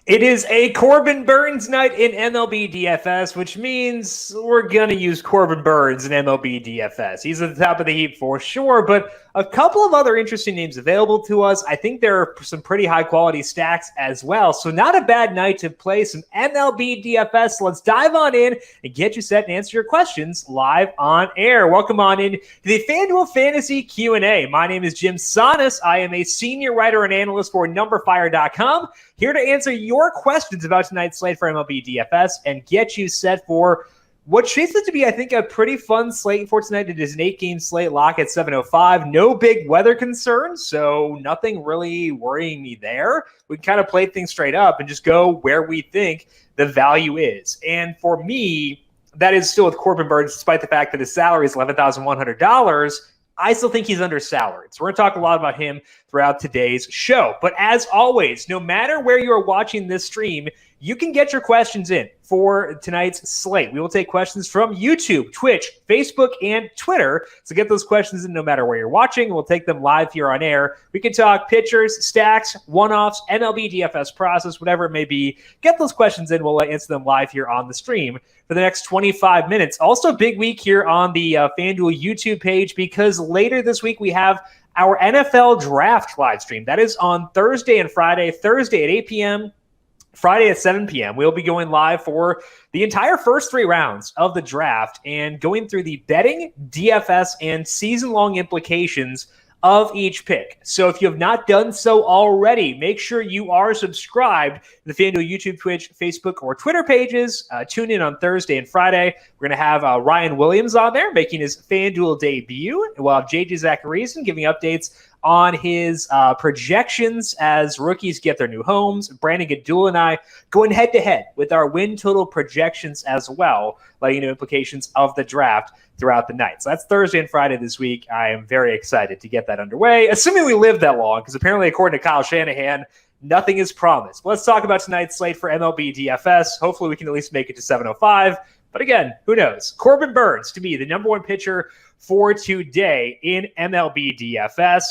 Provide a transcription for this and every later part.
It is a Corbin Burns night in MLB DFS, which means we're going to use Corbin Burns in MLB DFS. He's at the top of the heap for sure, but a couple of other interesting names available to us. I think there are some pretty high-quality stacks as well, so not a bad night to play some MLB DFS. So let's dive on in and get you set and answer your questions live on air. Welcome on in to the FanDuel Fantasy Q&A. My name is Jim Sanas. I am a senior writer and analyst for numberFire.com, here to answer your questions about tonight's slate for MLB DFS and get you set for what shapes it to be, I think, a pretty fun slate for tonight. It is an 8-game slate, lock at 7:05. No big weather concerns, so nothing really worrying me there. We can kind of play things straight up and just go where we think the value is. And for me, that is still with Corbin Burns, despite the fact that his salary is $11,100. I still think he's undersalaried. So we're going to talk a lot about him throughout today's show. But as always, no matter where you are watching this stream, you can get your questions in for tonight's slate. We will take questions from YouTube, Twitch, Facebook, and Twitter. So get those questions in no matter where you're watching. We'll take them live here on air. We can talk pitchers, stacks, one-offs, MLB DFS process, whatever it may be. Get those questions in. We'll answer them live here on the stream for the next 25 minutes. Also, big week here on the FanDuel YouTube page, because later this week we have our NFL Draft live stream. That is on Thursday and Friday. Thursday at 8 p.m., Friday at 7 p.m. We'll be going live for the entire first 3 rounds of the draft and going through the betting, DFS, and season-long implications of each pick. So if you have not done so already, make sure you are subscribed to the FanDuel YouTube, Twitch, Facebook, or Twitter pages. Tune in on Thursday and Friday. We're going to have Ryan Williams on there making his FanDuel debut. We'll have JJ Zachariason giving updates on his projections as rookies get their new homes. Brandon Gadul and I going head-to-head with our win total projections as well, letting you know implications of the draft throughout the night. So that's Thursday and Friday this week. I am very excited to get that underway, assuming we live that long, because apparently, according to Kyle Shanahan, nothing is promised. But let's talk about tonight's slate for MLB DFS. Hopefully, we can at least make it to 7:05. But again, who knows? Corbin Burns to be the number one pitcher for today in MLB DFS.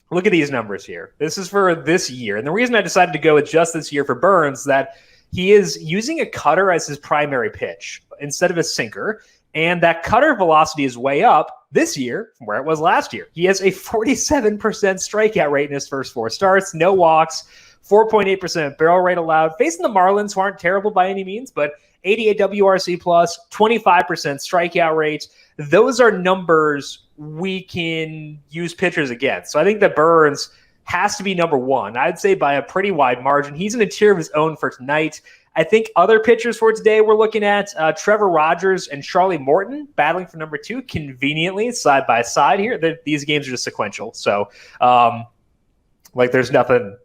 Look at these numbers here. This is for this year. And the reason I decided to go with just this year for Burns is that he is using a cutter as his primary pitch instead of a sinker. And that cutter velocity is way up this year from where it was last year. He has a 47% strikeout rate in his first 4 starts, no walks, 4.8% barrel rate allowed. Facing the Marlins, who aren't terrible by any means, but 88 WRC plus, 25% strikeout rate. Those are numbers we can use pitchers against. So I think that Burns has to be number one. I'd say by a pretty wide margin. He's in a tier of his own for tonight. I think other pitchers for today we're looking at Trevor Rogers and Charlie Morton battling for number 2 conveniently side by side here. These games are just sequential. So there's nothing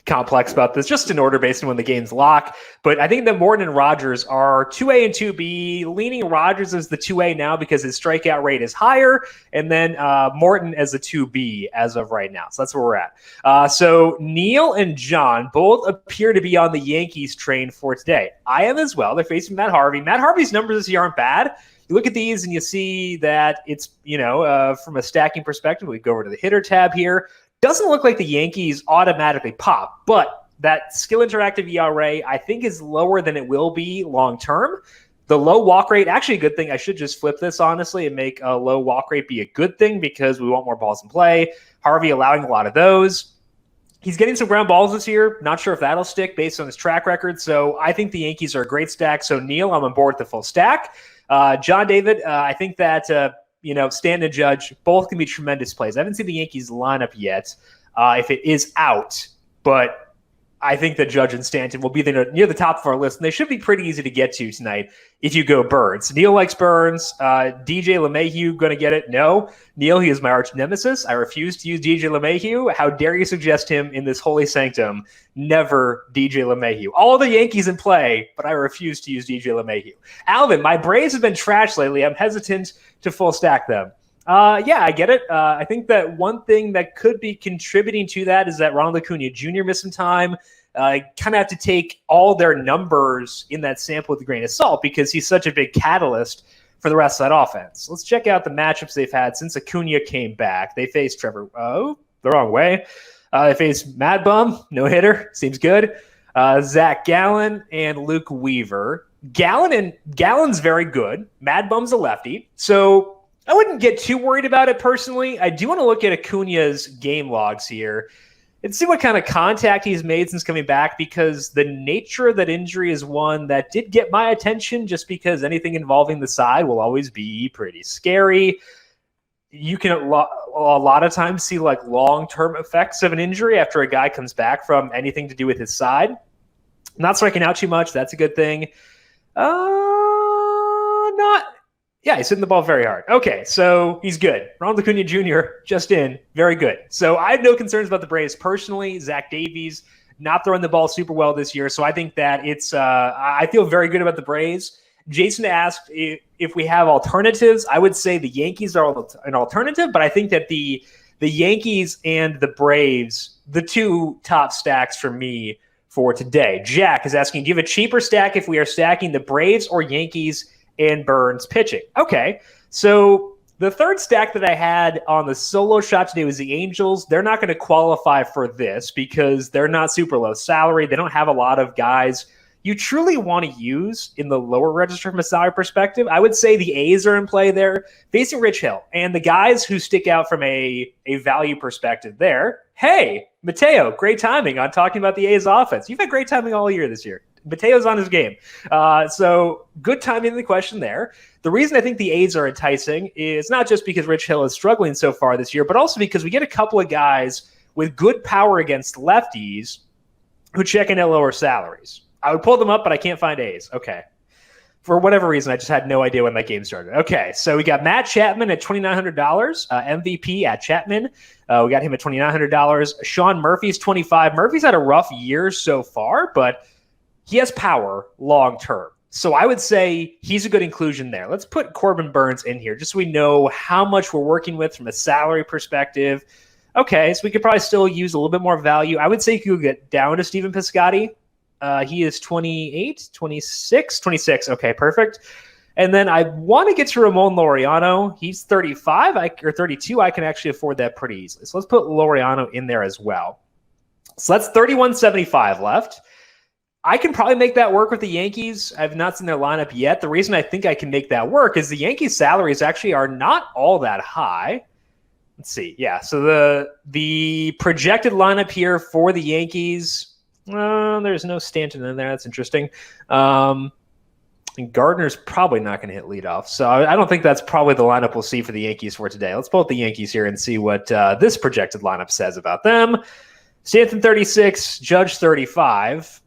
complex about this, just in order based on when the games lock. But I think that Morton and Rogers are 2A and 2B, leaning Rogers as the 2A now because his strikeout rate is higher, and then Morton as the 2B as of right now. So that's where we're at. So Neil and John both appear to be on the Yankees train for today. I am as well. They're facing Matt Harvey. Matt Harvey's numbers this year aren't bad. You look at these and you see that it's, from a stacking perspective, we go over to the hitter tab here. Doesn't look like the Yankees automatically pop, but that skill interactive ERA, I think, is lower than it will be long-term. The low walk rate, actually a good thing. I should just flip this, honestly, and make a low walk rate be a good thing because we want more balls in play. Harvey allowing a lot of those. He's getting some ground balls this year. Not sure if that'll stick based on his track record. So I think the Yankees are a great stack. So Neil, I'm on board with the full stack. John David, I think that Stanton and Judge both can be tremendous plays. I haven't seen the Yankees lineup yet if it is out, but I think that Judge and Stanton will be near the top of our list, and they should be pretty easy to get to tonight if you go Burns. Neil likes Burns. DJ LeMahieu going to get it? No. Neil, he is my arch nemesis. I refuse to use DJ LeMahieu. How dare you suggest him in this holy sanctum? Never DJ LeMahieu. All the Yankees in play, but I refuse to use DJ LeMahieu. Alvin, my Braves have been trash lately. I'm hesitant to full stack them. Yeah, I get it. I think that one thing that could be contributing to that is that Ronald Acuna Jr. missed some time. Kind of have to take all their numbers in that sample with a grain of salt because he's such a big catalyst for the rest of that offense. Let's check out the matchups they've had since Acuna came back. They faced the wrong way. They faced Mad Bum, no hitter, seems good. Zach Gallen and Luke Weaver. Gallen's very good. Mad Bum's a lefty. So I wouldn't get too worried about it personally. I do want to look at Acuna's game logs here and see what kind of contact he's made since coming back, because the nature of that injury is one that did get my attention, just because anything involving the side will always be pretty scary. You can a lot of times see like long-term effects of an injury after a guy comes back from anything to do with his side. Not striking out too much. That's a good thing. Yeah, he's hitting the ball very hard. Okay, so he's good. Ronald Acuna Jr. just in, very good. So I have no concerns about the Braves personally. Zach Davies not throwing the ball super well this year, so I think that it's. I feel very good about the Braves. Jason asked if we have alternatives. I would say the Yankees are an alternative, but I think that the Yankees and the Braves, the two top stacks for me for today. Jack is asking, do you have a cheaper stack if we are stacking the Braves or Yankees and Burns pitching? Okay, so the third stack that I had on the solo shot today was the Angels. They're not going to qualify for this because they're not super low salary. They don't have a lot of guys you truly want to use in the lower register from a salary perspective. I would say the A's are in play there, facing Rich Hill. And the guys who stick out from a value perspective there, hey, Mateo, great timing on talking about the A's offense. You've had great timing all year this year. Mateo's on his game. So good timing in the question there. The reason I think the A's are enticing is not just because Rich Hill is struggling so far this year, but also because we get a couple of guys with good power against lefties who check in at lower salaries. I would pull them up, but I can't find A's. Okay. For whatever reason, I just had no idea when that game started. Okay, so we got Matt Chapman at $2,900, MVP at Chapman. We got him at $2,900. Sean Murphy's $25. Murphy's had a rough year so far, but he has power long term. So I would say he's a good inclusion there. Let's put Corbin Burns in here just so we know how much we're working with from a salary perspective. Okay, so we could probably still use a little bit more value. I would say you could get down to Stephen Piscotty. He is 26. Okay, perfect. And then I want to get to Ramon Laureano. He's 35 or 32. I can actually afford that pretty easily. So let's put Laureano in there as well. So that's $31.75 left. I can probably make that work with the Yankees. I've not seen their lineup yet. The reason I think I can make that work is the Yankees' salaries actually are not all that high. Let's see. Yeah, so the projected lineup here for the Yankees, there's no Stanton in there. That's interesting. And Gardner's probably not going to hit leadoff. So I don't think that's probably the lineup we'll see for the Yankees for today. Let's pull up the Yankees here and see what this projected lineup says about them. Stanton 36, Judge 35.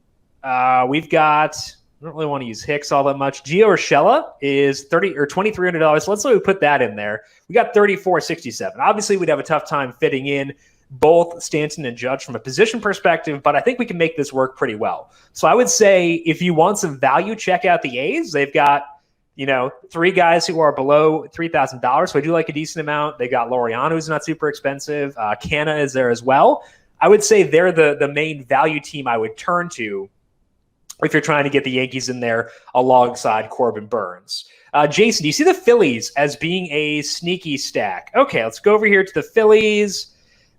We've got, I don't really want to use Hicks all that much. Gio Urshela is $2,300. So let's say we put that in there. We got $34.67. Obviously, we'd have a tough time fitting in both Stanton and Judge from a position perspective, but I think we can make this work pretty well. So I would say if you want some value, check out the A's. They've got, three guys who are below $3,000. So I do like a decent amount. They got Laureano, who's not super expensive. Canna is there as well. I would say they're the main value team I would turn to if you're trying to get the Yankees in there alongside Corbin Burns. Jason, do you see the Phillies as being a sneaky stack? Okay, let's go over here to the Phillies.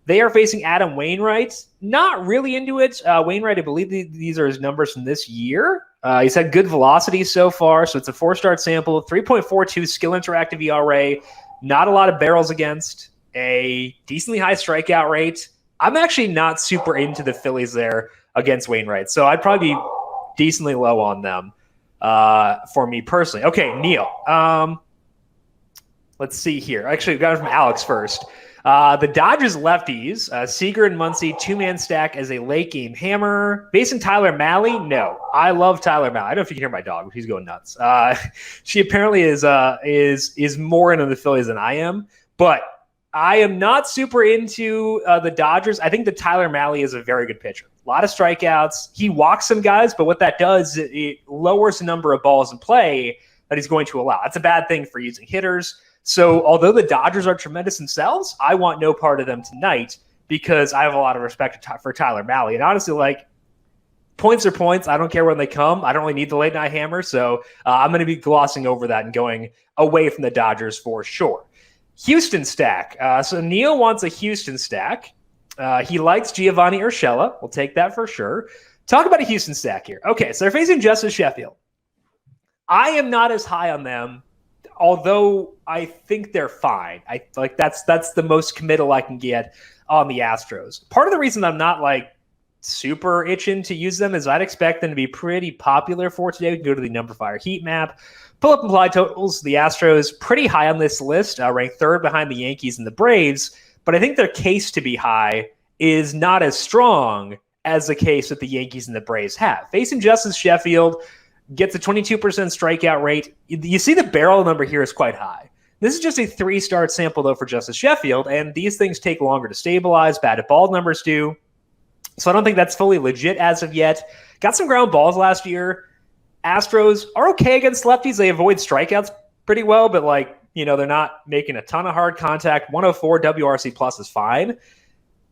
They are facing Adam Wainwright. Not really into it. Wainwright, I believe these are his numbers from this year. He's had good velocity so far, so it's a 4-start sample. 3.42 skill interactive ERA. Not a lot of barrels against. A decently high strikeout rate. I'm actually not super into the Phillies there against Wainwright, so I'd probably be decently low on them for me personally. Okay, Neil. Let's see here. Actually, we got it from Alex first. The Dodgers lefties, Seager and Muncy, two-man stack as a late-game hammer. Facing Tyler Mahle? No. I love Tyler Mahle. I don't know if you can hear my dog, but he's going nuts. She apparently is more into the Phillies than I am, but I am not super into the Dodgers. I think that Tyler Mahle is a very good pitcher. A lot of strikeouts. He walks some guys, but what that does, it lowers the number of balls in play that he's going to allow. That's a bad thing for using hitters. So although the Dodgers are tremendous themselves, I want no part of them tonight because I have a lot of respect for Tyler Mahle. And honestly, points are points. I don't care when they come. I don't really need the late night hammer. So I'm going to be glossing over that and going away from the Dodgers for sure. Houston stack. So Neil wants a Houston stack. He likes Giovanni Urshela. We'll take that for sure. Talk about a Houston stack here. Okay, so they're facing Justice Sheffield. I am not as high on them, although I think they're fine. I like that's the most committal I can get on the Astros. Part of the reason I'm not like super itching to use them is I'd expect them to be pretty popular for today. We can go to the numberFire heat map, pull up implied totals. The Astros pretty high on this list, ranked third behind the Yankees and the Braves, but I think their case to be high is not as strong as the case that the Yankees and the Braves have. Facing Justice Sheffield, gets a 22% strikeout rate. You see the barrel number here is quite high. This is just a 3-start sample, though, for Justice Sheffield, and these things take longer to stabilize. Batted ball numbers do. So I don't think that's fully legit as of yet. Got some ground balls last year. Astros are okay against lefties. They avoid strikeouts pretty well, but they're not making a ton of hard contact. 104 WRC plus is fine.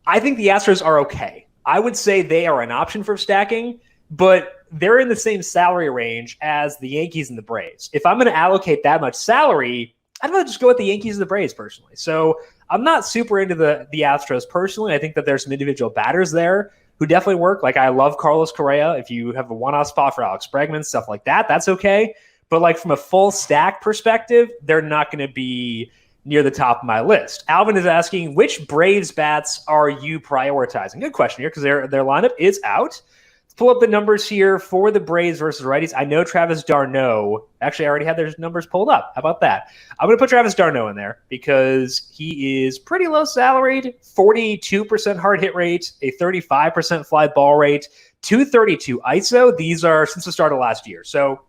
I think the Astros are okay. I would say they are an option for stacking, but they're in the same salary range as the Yankees and the Braves. If I'm going to allocate that much salary, I'd rather just go with the Yankees and the Braves personally. So I'm not super into the Astros personally. I think that there's some individual batters there who definitely work. Like I love Carlos Correa. If you have a one-off spot for Alex Bregman, stuff like that, that's okay. But like from a full stack perspective, they're not going to be near the top of my list. Alvin is asking, which Braves bats are you prioritizing? Good question here because their lineup is out. Let's pull up the numbers here for the Braves versus righties. I know Travis d'Arnaud. Actually, I already had their numbers pulled up. How about that? I'm going to put Travis d'Arnaud in there because he is pretty low salaried, 42% hard hit rate, a 35% fly ball rate, 232 ISO. These are since the start of last year. So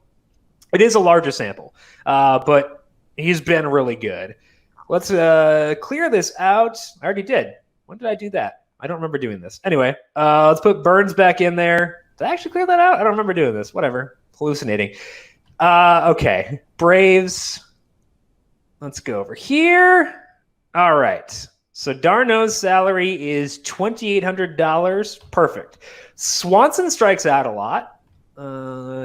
it is a larger sample, but he's been really good. Let's clear this out. I already did. When did I do that? I don't remember doing this. Anyway, let's put Burns back in there. Did I actually clear that out? I don't remember doing this. Whatever. Hallucinating. Okay. Braves. Let's go over here. All right. So d'Arnaud's salary is $2,800. Perfect. Swanson strikes out a lot.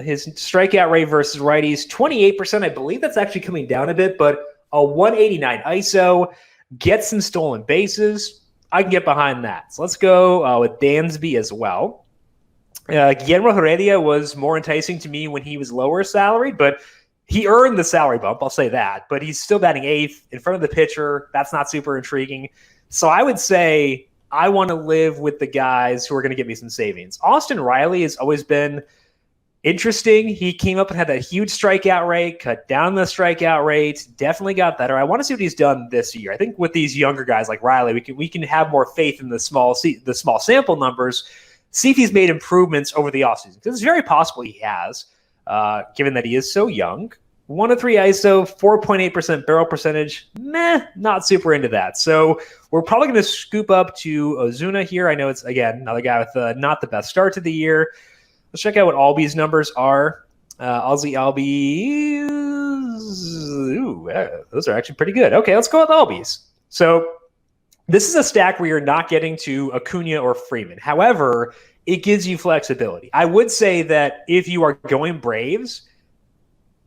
His strikeout rate versus righties, 28%. I believe that's actually coming down a bit, but a 189 ISO, gets some stolen bases. I can get behind that. So let's go with Dansby as well. Guillermo Heredia was more enticing to me when he was lower salaried, but he earned the salary bump, I'll say that. But he's still batting eighth in front of the pitcher. That's not super intriguing. So I would say I want to live with the guys who are going to get me some savings. Austin Reilly has always been interesting. He came up and had a huge strikeout rate, cut down the strikeout rate, definitely got better. I want to see what he's done this year. I think with these younger guys like Reilly, we can have more faith in the small sample numbers, see if he's made improvements over the offseason. Because it's very possible he has, given that he is so young. 103 ISO, 4.8% barrel percentage. Not super into that. So we're probably going to scoop up to Ozuna here. I know it's, again, another guy with not the best start to the year. Let's check out what Albies numbers are. Aussie Albies. Ooh, those are actually pretty good. Okay, let's go with Albies. So this is a stack where you're not getting to Acuna or Freeman. However, it gives you flexibility. I would say that if you are going Braves,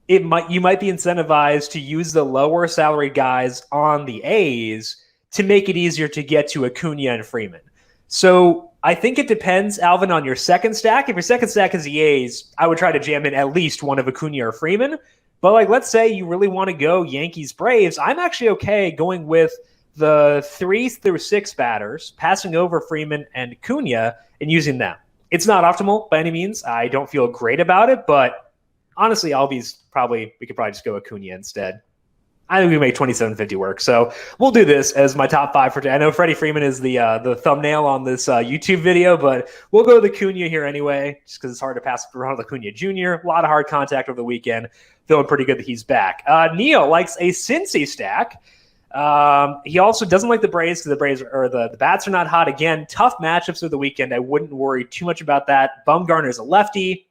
you might be incentivized to use the lower salary guys on the A's to make it easier to get to Acuna and Freeman. So I think it depends, Alvin, on your second stack. If your second stack is the A's, I would try to jam in at least one of Acuna or Freeman. But let's say you really want to go Yankees, Braves, I'm actually okay going with the 3 through 6 batters, passing over Freeman and Acuna and using them. It's not optimal by any means. I don't feel great about it, but honestly, we could probably just go Acuna instead. I think we make 2750 work. So we'll do this as my top 5 for today. I know Freddie Freeman is the thumbnail on this YouTube video, but we'll go with Acuna here anyway, just because it's hard to pass around Acuna Jr. A lot of hard contact over the weekend. Feeling pretty good that he's back. Neil likes a Cincy stack. He also doesn't like the Braves because the Braves or the bats are not hot. Again, tough matchups of the weekend. I wouldn't worry too much about that. Bumgarner's a lefty.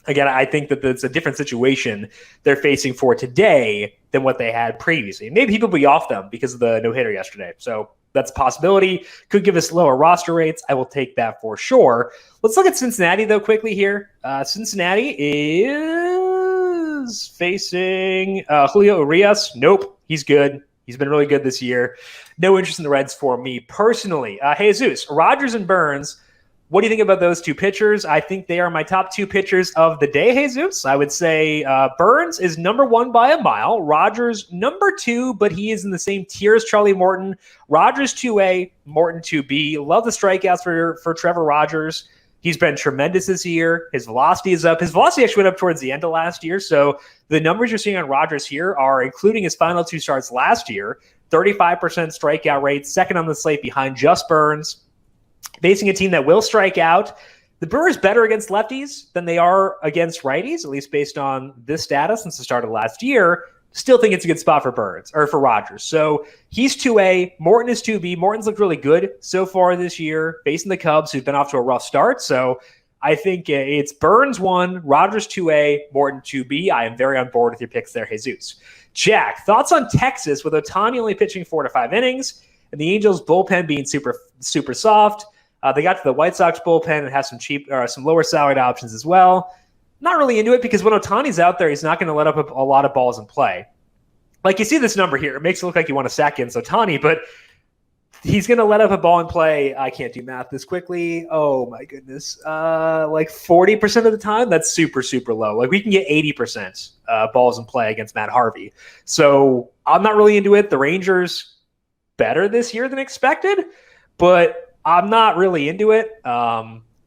Again, I think that it's a different situation they're facing for today than what they had previously. Maybe people will be off them because of the no-hitter yesterday. So that's a possibility. Could give us lower roster rates. I will take that for sure. Let's look at Cincinnati, though, quickly here. Cincinnati is facing Julio Urias. Nope, he's good. He's been really good this year. No interest in the Reds for me personally. Jesus, Rogers and Burns. What do you think about those two pitchers? I think they are my top two pitchers of the day, Jesus. I would say Burns is number 1 by a mile. Rogers number 2, but he is in the same tier as Charlie Morton. Rogers 2A, Morton 2B. Love the strikeouts for Trevor Rogers. He's been tremendous this year. His velocity is up. His velocity actually went up towards the end of last year. So the numbers you're seeing on Rogers here are including his final 2 starts last year. 35% strikeout rate, second on the slate behind just Burns. Facing a team that will strike out. The Brewers better against lefties than they are against righties, at least based on this data since the start of last year. Still think it's a good spot for Burns or for Rogers. So he's 2A, Morton is 2B. Morton's looked really good so far this year, facing the Cubs, who've been off to a rough start. So I think it's Burns 1, Rogers 2A, Morton 2B. I am very on board with your picks there, Jesus. Jack, thoughts on Texas with Ohtani only pitching 4 to 5 innings and the Angels bullpen being super soft. They got to the White Sox bullpen and has some lower salaried options as well. Not really into it because when Ohtani's out there, he's not going to let up a lot of balls in play. Like you see this number here, it makes it look like you want to sack against Ohtani, but he's going to let up a ball in play. I can't do math this quickly. Oh my goodness. Like 40% of the time, that's super low. Like we can get 80% balls in play against Matt Harvey. So I'm not really into it. The Rangers better this year than expected, but I'm not really into it.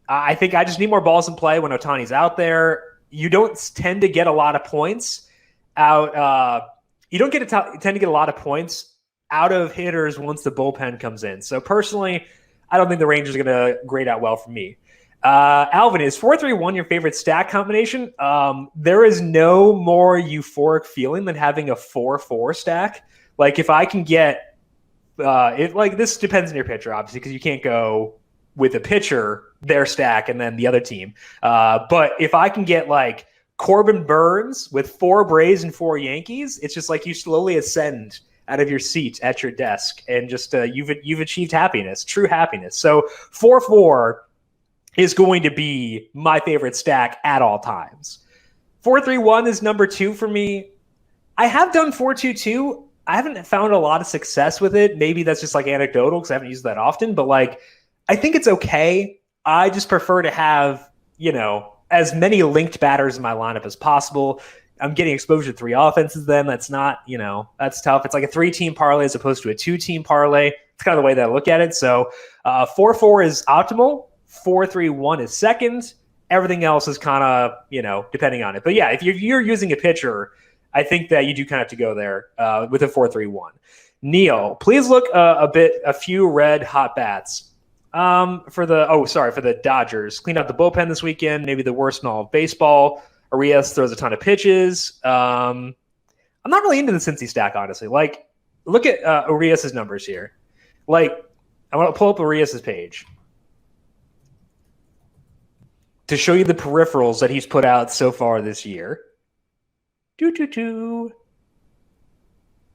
I think I just need more balls in play when Ohtani's out there. You don't tend to get a lot of points out. You don't tend to get a lot of points out of hitters once the bullpen comes in. So personally, I don't think the Rangers are going to grade out well for me. Alvin, is 4-3-1 your favorite stack combination? There is no more euphoric feeling than having a 4-4 stack. Like if I can get this depends on your pitcher, obviously, because you can't go with a pitcher, their stack, and then the other team. But if I can get like Corbin Burns with 4 Braves and 4 Yankees, it's just like you slowly ascend out of your seat at your desk and just you've achieved happiness, true happiness. So 4-4 is going to be my favorite stack at all times. 4-3-1 is number 2 for me. I have done 4-2-2. I haven't found a lot of success with it. Maybe that's just like anecdotal because I haven't used that often, but like I think it's okay. I just prefer to have, as many linked batters in my lineup as possible. I'm getting exposure to 3 offenses then. That's not, that's tough. It's like a 3-team parlay as opposed to a 2-team parlay. It's kind of the way that I look at it. So 4-4 is optimal. 4-3-1 is second. Everything else is kind of, depending on it. But yeah, if you're using a pitcher, I think that you do kind of have to go there with a 4-3-1. Neil, please look a few red hot bats for the Dodgers. Clean out the bullpen this weekend, maybe the worst in all of baseball. Arias throws a ton of pitches. I'm not really into the Cincy stack, honestly. Like, look at Arias' numbers here. Like, I want to pull up Arias' page to show you the peripherals that he's put out so far this year.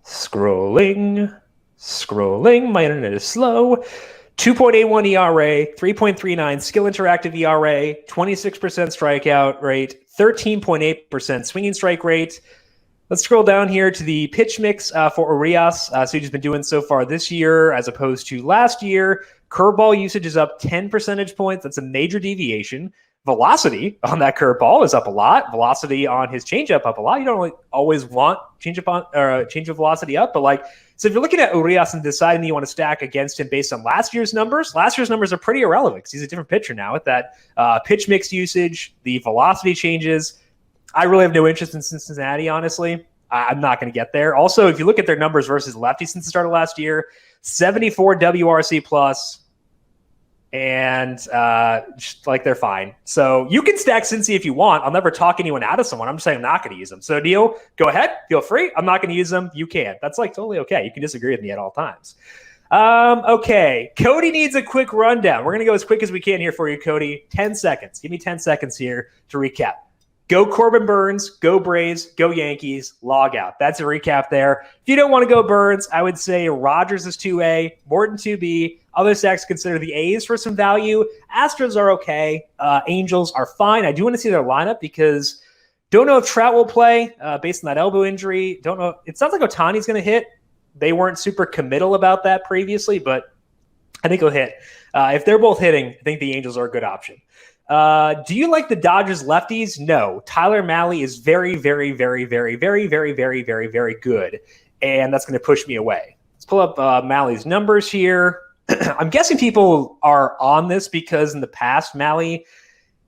Scrolling. My internet is slow. 2.81 ERA, 3.39 skill interactive ERA, 26% strikeout rate, 13.8% swinging strike rate. Let's scroll down here to the pitch mix for Arias. So he's been doing so far this year as opposed to last year. Curveball usage is up 10 percentage points. That's a major deviation. Velocity on that curveball is up a lot. Velocity on his changeup up a lot. You don't really always want change of velocity up, but so if you're looking at Urias and deciding that you want to stack against him based on last year's numbers are pretty irrelevant because he's a different pitcher now with that pitch mix usage, the velocity changes. I really have no interest in Cincinnati, honestly. I'm not going to get there. Also, if you look at their numbers versus lefties since the start of last year, 74 WRC plus. And they're fine. So you can stack Cincy if you want. I'll never talk anyone out of someone. I'm just saying I'm not going to use them. So Neil, go ahead. Feel free. I'm not going to use them. You can. That's totally okay. You can disagree with me at all times. Okay. Cody needs a quick rundown. We're going to go as quick as we can here for you, Cody. 10 seconds. Give me 10 seconds here to recap. Go Corbin Burns, go Braves, go Yankees, log out. That's a recap there. If you don't want to go Burns, I would say Rogers is 2A, Morton 2B. Other stacks consider the A's for some value. Astros are okay. Angels are fine. I do want to see their lineup because don't know if Trout will play based on that elbow injury. Don't know. It sounds like Ohtani's going to hit. They weren't super committal about that previously, but I think he'll hit. If they're both hitting, I think the Angels are a good option. Do you like the Dodgers lefties? No. Tyler Mahle is very, very, very, very, very, very, very, very, very good, and that's going to push me away. Let's pull up Mahle's numbers here. I'm guessing people are on this because in the past, Mahle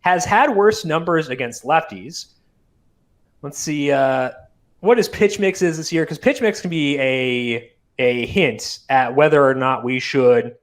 has had worse numbers against lefties. Let's see what his pitch mix is this year, because pitch mix can be a hint at whether or not we should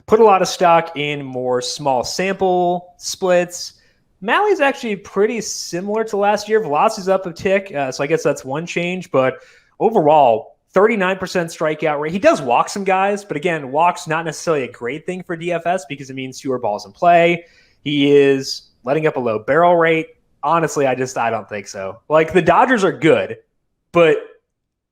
put a lot of stock in more small sample splits. Mahle's actually pretty similar to last year. Velocity's up a tick, so I guess that's one change. But overall, 39% strikeout rate. He does walk some guys, but again, walks not necessarily a great thing for DFS because it means fewer balls in play. He is letting up a low barrel rate. Honestly, I don't think so. Like, the Dodgers are good, but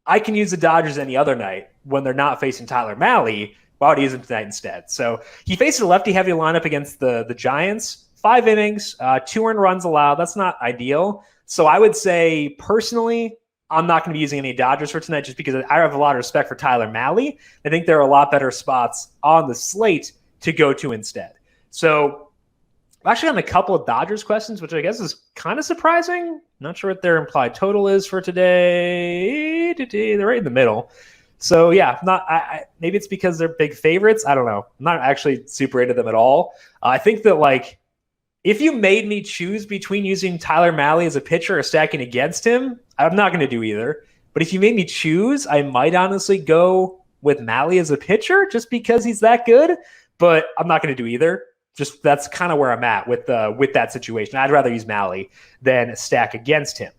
I can use the Dodgers any other night when they're not facing Tyler Mahle. Why would I use him tonight instead? So he faces a lefty-heavy lineup against the Giants. 5 innings, 2 earned runs allowed. That's not ideal. So I would say, personally, I'm not going to be using any Dodgers for tonight just because I have a lot of respect for Tyler Mahle. I think there are a lot better spots on the slate to go to instead. So I've actually gotten a couple of Dodgers questions, which I guess is kind of surprising. Not sure what their implied total is for today. They're right in the middle. So yeah, maybe it's because they're big favorites. I don't know. I'm not actually super into them at all. I think that, like, if you made me choose between using Tyler Mahle as a pitcher or stacking against him, I'm not going to do either. But if you made me choose, I might honestly go with Mahle as a pitcher just because he's that good. But I'm not going to do either. Just that's kind of where I'm at with that situation. I'd rather use Mahle than stack against him.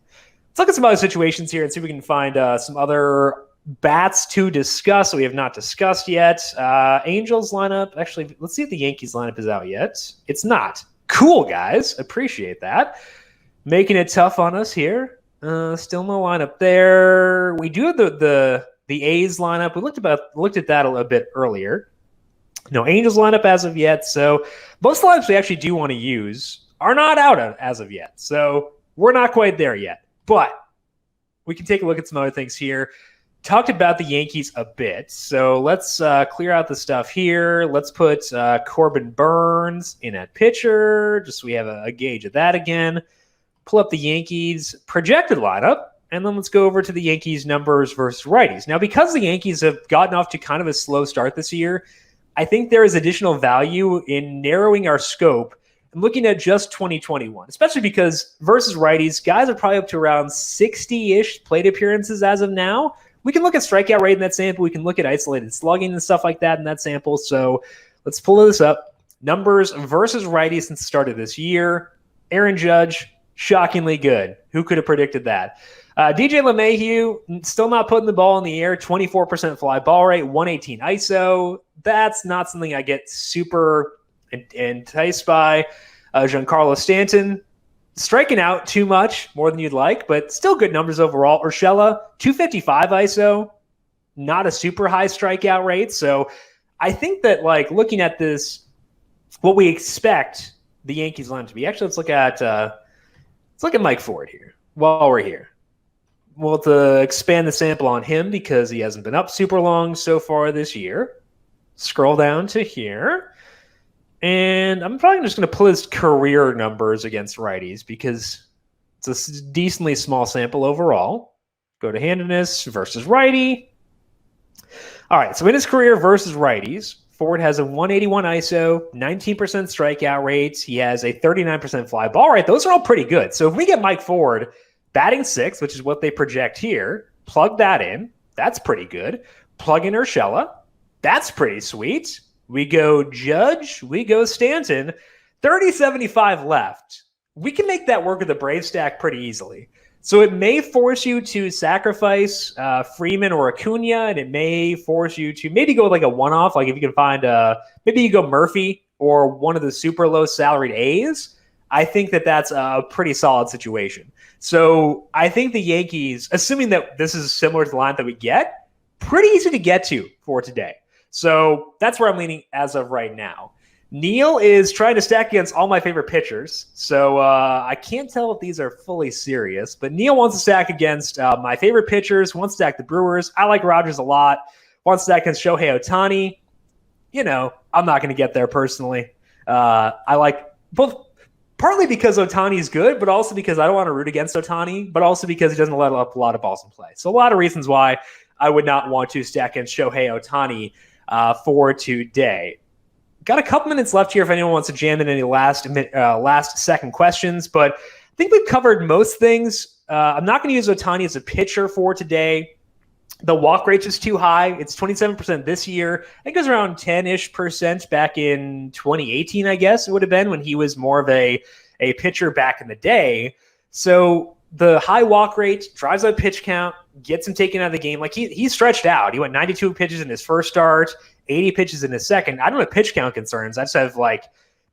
Let's look at some other situations here and see if we can find some other bats to discuss that we have not discussed yet. Angels lineup. Actually, let's see if the Yankees lineup is out yet. It's not. Cool, guys. Appreciate that. Making it tough on us here. Still no lineup there. We do have the A's lineup. We looked at that a little bit earlier. No Angels lineup as of yet. So most lineups we actually do want to use are not out as of yet. So we're not quite there yet. But we can take a look at some other things here. Talked about the Yankees a bit. So let's clear out the stuff here. Let's put Corbin Burns in at pitcher, just so we have a gauge of that again. Pull up the Yankees projected lineup, and then let's go over to the Yankees numbers versus righties. Now, because the Yankees have gotten off to kind of a slow start this year, I think there is additional value in narrowing our scope and looking at just 2021, especially because versus righties, guys are probably up to around 60-ish plate appearances as of now. We can look at strikeout rate in that sample. We can look at isolated slugging and stuff like that in that sample. So let's pull this up. Numbers versus righties since the start of this year. Aaron Judge, shockingly good. Who could have predicted that? DJ LeMahieu, still not putting the ball in the air. 24% fly ball rate, 118 ISO. That's not something I get super enticed by. Giancarlo Stanton, striking out too much, more than you'd like, but still good numbers overall. Urshela, 255 ISO, not a super high strikeout rate. So I think that, like, looking at this, what we expect the Yankees line to be. Actually, let's look at Mike Ford here while we're here. We'll to expand the sample on him because he hasn't been up super long so far this year. Scroll down to here. And I'm probably just going to pull his career numbers against righties because it's a decently small sample overall. Go to handedness versus righty. All right, so in his career versus righties, Ford has a 181 ISO, 19% strikeout rates. He has a 39% fly ball rate. Those are all pretty good. So if we get Mike Ford batting sixth, which is what they project here, plug that in. That's pretty good. Plug in Urshela. That's pretty sweet. We go Judge. We go Stanton. 30-75 left. We can make that work with the Brave stack pretty easily. So it may force you to sacrifice Freeman or Acuna, and it may force you to maybe go like a one-off. Like if you can find maybe you go Murphy or one of the super low salaried A's. I think that that's a pretty solid situation. So I think the Yankees, assuming that this is similar to the line that we get, pretty easy to get to for today. So that's where I'm leaning as of right now. Neil is trying to stack against all my favorite pitchers. So I can't tell if these are fully serious, but Neil wants to stack against my favorite pitchers, wants to stack the Brewers. I like Rogers a lot. Wants to stack against Shohei Ohtani. I'm not going to get there personally. I like both, partly because Ohtani's good, but also because I don't want to root against Ohtani, but also because he doesn't let up a lot of balls in play. So a lot of reasons why I would not want to stack against Shohei Ohtani for today. Got a couple minutes left here if anyone wants to jam in any last second questions, but I think we've covered most things. I'm not going to use Ohtani as a pitcher for today. The walk rate's just too high. It's 27% this year. I think it was around 10-ish% back in 2018, I guess it would have been, when he was more of a pitcher back in the day. So the high walk rate drives up pitch count, gets him taken out of the game. Like he stretched out. He went 92 pitches in his first start, 80 pitches in his second. I don't have pitch count concerns. I just have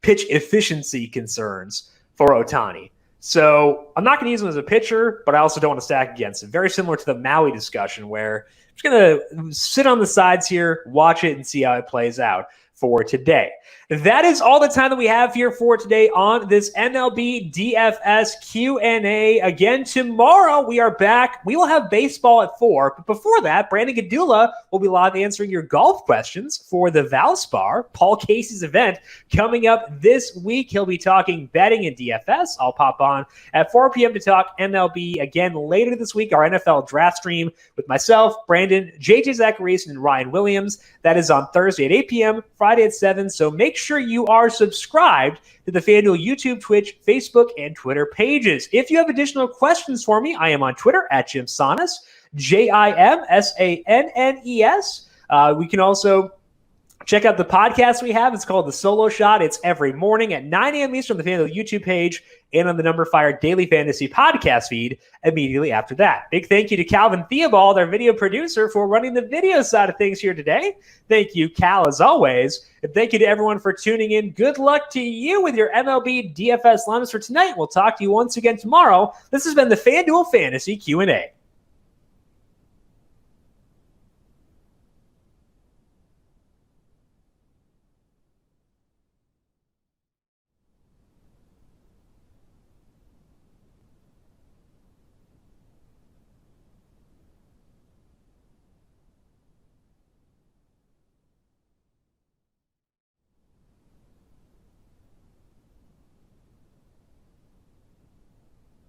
pitch efficiency concerns for Ohtani. So I'm not going to use him as a pitcher, but I also don't want to stack against him. Very similar to the Maui discussion, where I'm just going to sit on the sides here, watch it, and see how it plays out for today. That is all the time that we have here for today on this MLB DFS Q&A. Again, tomorrow we are back. We will have baseball at 4. But before that, Brandon Gadula will be live answering your golf questions for the Valspar, Paul Casey's event, coming up this week. He'll be talking betting and DFS. I'll pop on at 4 p.m. to talk MLB again later this week. Our NFL draft stream with myself, Brandon, JJ Zachariason, and Ryan Williams. That is on Thursday at 8 p.m., Friday at 7. So make sure you are subscribed to the FanDuel YouTube, Twitch, Facebook, and Twitter pages. If you have additional questions for me, I am on Twitter at Jim Sannes, JimSannes. We can also check out the podcast we have. It's called The Solo Shot. It's every morning at 9 a.m. Eastern on the FanDuel YouTube page and on the numberFire Daily Fantasy podcast feed immediately after that. Big thank you to Calvin Theobald, our video producer, for running the video side of things here today. Thank you, Cal, as always. And thank you to everyone for tuning in. Good luck to you with your MLB DFS lineups for tonight. We'll talk to you once again tomorrow. This has been the FanDuel Fantasy Q&A.